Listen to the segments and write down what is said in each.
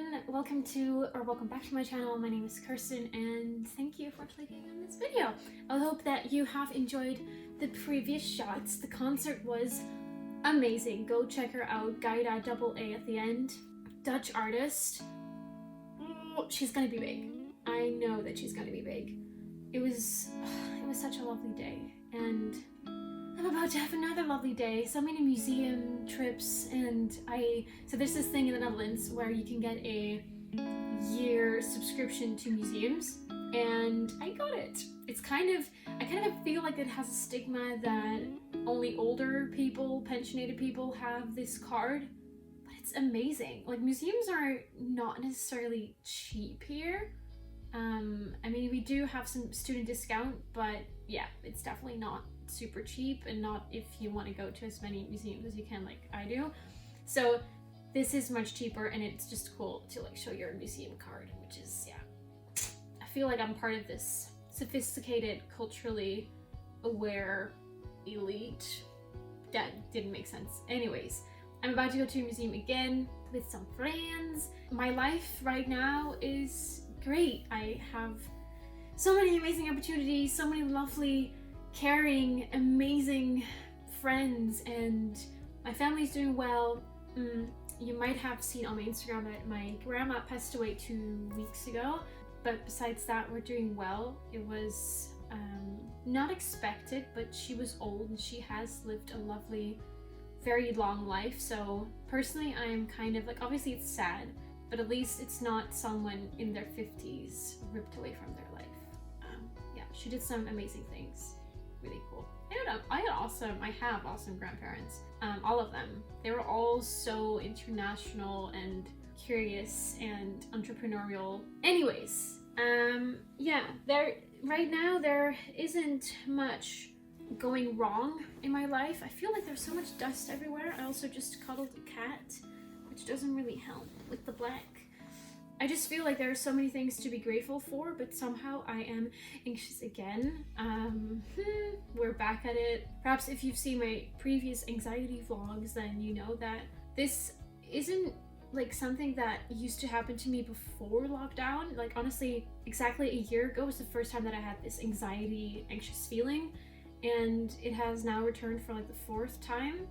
everyone, welcome back to my channel. My name is Kirsten and thank you for clicking on this video. I hope that you have enjoyed the previous shots. The concert was amazing. Go check her out, Gaidaa AA at the end. Dutch artist. She's gonna be big. I know that she's gonna be big. It was such a lovely day, and I'm about to have another lovely day. So many museum trips, and so there's this thing in the Netherlands where you can get a year subscription to museums, and I got it. It's I kind of feel like it has a stigma that only older people, pensionated people have this card, but it's amazing. Like, museums are not necessarily cheap here. I mean, we do have some student discount, but yeah, it's definitely not super cheap, and not if you want to go to as many museums as you can like I do. So this is much cheaper, and it's just cool to like show your museum card, which is, yeah, I feel like I'm part of this sophisticated, culturally aware elite. That didn't make sense. Anyways, I'm about to go to a museum again with some friends. My life right now is great. I have so many amazing opportunities, so many lovely, caring, amazing friends, and my family's doing well. You might have seen on my Instagram that my grandma passed away 2 weeks ago, but besides that, we're doing well. It was not expected, but she was old and she has lived a lovely, very long life. So personally, I am kind of like, obviously it's sad, but at least it's not someone in their 50s ripped away from their life. Yeah, she did some amazing things. Really cool. I have awesome grandparents. All of them. They were all so international and curious and entrepreneurial. Anyways, yeah, right now there isn't much going wrong in my life. I feel like there's so much dust everywhere. I also just cuddled a cat, which doesn't really help with the black. I just feel like there are so many things to be grateful for, but somehow I am anxious again. We're back at it. Perhaps if you've seen my previous anxiety vlogs, then you know that this isn't like something that used to happen to me before lockdown. Like, honestly, exactly a year ago was the first time that I had this anxiety, anxious feeling, and it has now returned for like the 4th time.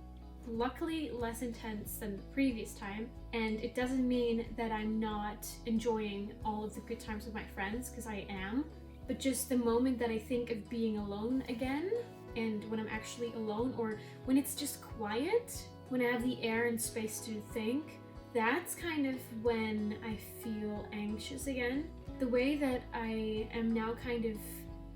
Luckily less intense than the previous time, and it doesn't mean that I'm not enjoying all of the good times with my friends, because I am, but just the moment that I think of being alone again, and when I'm actually alone, or when it's just quiet, when I have the air and space to think, that's kind of when I feel anxious again. The way that I am now kind of,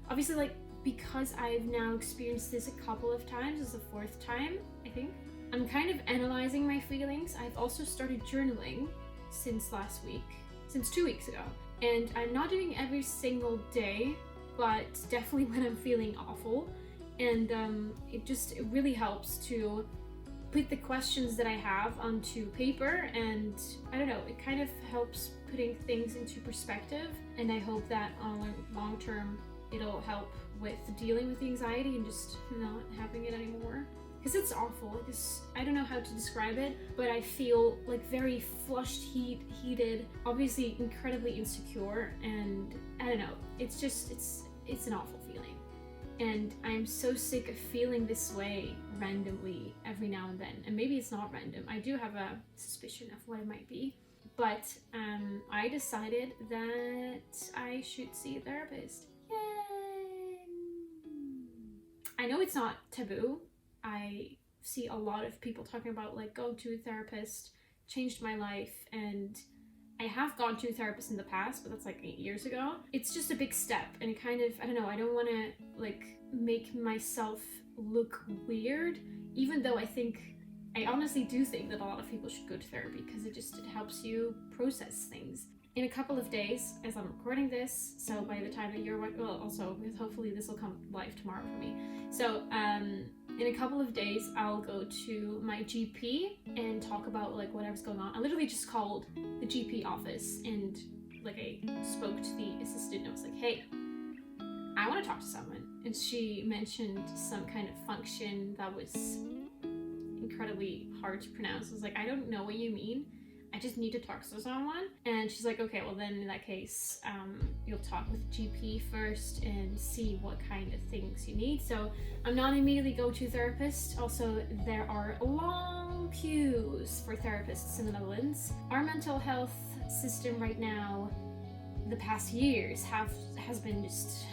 obviously, like, because I've now experienced this a couple of times, this is the 4th time, I think, I'm kind of analyzing my feelings. I've also started journaling since 2 weeks ago. And I'm not doing every single day, but definitely when I'm feeling awful. And it really helps to put the questions that I have onto paper, and I don't know, it kind of helps putting things into perspective. And I hope that on long term, it'll help with dealing with the anxiety and just not having it anymore. Because it's awful. I don't know how to describe it, but I feel like very flushed, heated, obviously incredibly insecure, and I don't know, it's an awful feeling. And I'm so sick of feeling this way randomly every now and then. And maybe it's not random. I do have a suspicion of what it might be. But I decided that I should see a therapist. Yay! I know it's not taboo. I see a lot of people talking about like, go to a therapist, changed my life, and I have gone to a therapist in the past, but that's like 8 years ago. It's just a big step, and it kind of, I don't know, I don't want to like make myself look weird, even though I honestly do think that a lot of people should go to therapy, because it helps you process things. In a couple of days, as I'm recording this, so by the time that you're, well, also, because hopefully this will come live tomorrow for me. So, in a couple of days, I'll go to my GP and talk about like whatever's going on. I literally just called the GP office and like I spoke to the assistant and I was like, hey, I want to talk to someone. And she mentioned some kind of function that was incredibly hard to pronounce. I was like, I don't know what you mean. I just need to talk to someone. And she's like, okay, well then in that case, you'll talk with GP first and see what kind of things you need. So I'm not immediately go to therapist. Also, there are long queues for therapists in the Netherlands. Our mental health system right now, the past years has been just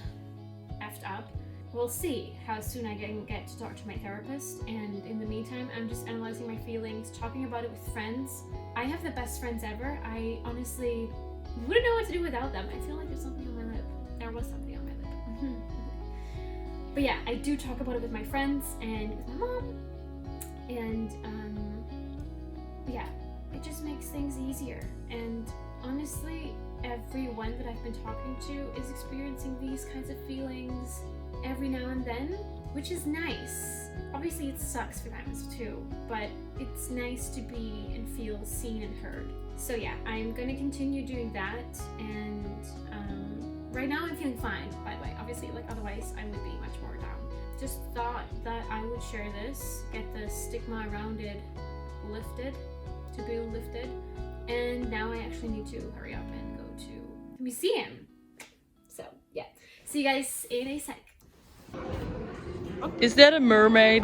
effed up. We'll see how soon I can get to talk to my therapist, and in the meantime I'm just analyzing my feelings, talking about it with friends. I have the best friends ever. I honestly wouldn't know what to do without them. I feel like there's something on my lip. There was something on my lip. But yeah, I do talk about it with my friends and with my mom, and yeah, it just makes things easier. And honestly, everyone that I've been talking to is experiencing these kinds of feelings every now and then, which is nice. Obviously it sucks for them too, but it's nice to be and feel seen and heard. So yeah, I'm gonna continue doing that, and right now I'm feeling fine, by the way. Obviously, like, otherwise I would be much more down. Just thought that I would share this, get the stigma around it lifted, taboo lifted, and now I actually need to hurry up and go to the museum. So yeah, see you guys in a sec. Is that a mermaid?